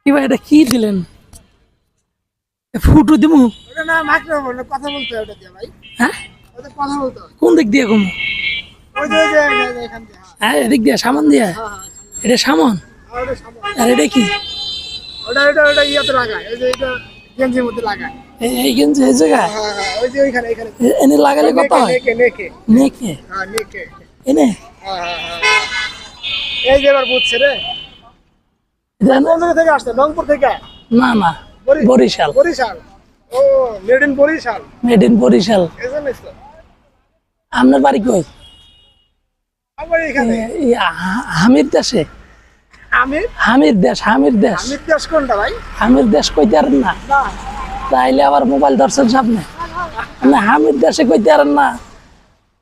কি ভাই এটা কি দিলেন? ফুটো দিমু? ওটা না মাইক্রোফোন কথা বলতে হয় ওটা দিয়ে ভাই। হ্যাঁ, ওটা কথা বলতে হয়। কোন দিক দিয়ে কমু? ওই যে এখান দিয়ে। হ্যাঁ, এদিক দিয়ে, সামন দিয়ে। এটা সামন? ওটা সামনে। আর এটা কি? ওটা ইয়াতে লাগায়। এই যে এটা গেঞ্জির মধ্যে লাগায়। এই গেঞ্জি এই জায়গায় ওই যে ওইখানে এখানে। এনে লাগালে কত হয়? নেকে নেকে। নেকে হ্যাঁ নেকে। এনে এই যে এবার বুঝছে রে। জানো? কোন জায়গা থেকে আসছে? রংপুর থেকে? না না, বরিশাল। বরিশাল। ও made in Barishal. Made in Barishal. এজন্যই তো। আপনার বাড়ি কই? আমার এখানে। হামির দেশে? আমির হামির দেশ, হামির দেশ। আমির দেশ কোনটা ভাই? হামির দেশ কইতে পারেন না? না। তাইলে আবার মোবাইল ধরছেন সামনে। না, হামির দেশে কইতে পারেন না।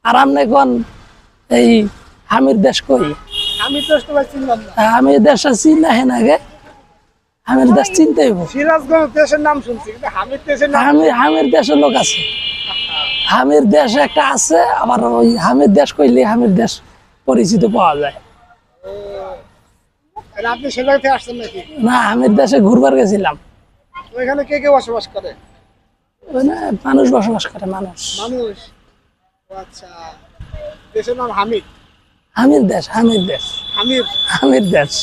আর আপনি কোন এই হামির দেশ কই? আমির দেশ তো ভাই চিনলাম না। হামির দেশ চিনা হেন আগে, হামির দেশ চিনতে হইব। সিরাজগঞ্জ দেশের নাম শুনছি কিন্তু হামির দেশের নাম হামির দেশের লোক আছে, হামির দেশ একটা আছে, আবার ওই হামির দেশ কইলে হামির দেশ পরিচিত পাওয়া যায়। আর আপনি সে জায়গা থেকে আসছেন নাকি? না, হামির দেশে ঘুরবার গেছিলাম। ওইখানে কে কে বসবাস করে? ওখানে মানুষ বসবাস করে, মানুষ। মানুষ। ও আচ্ছা, দেশের নাম হামিদ। হামির দেশ, হামির দেশ, হামিদ। হামির দেশ।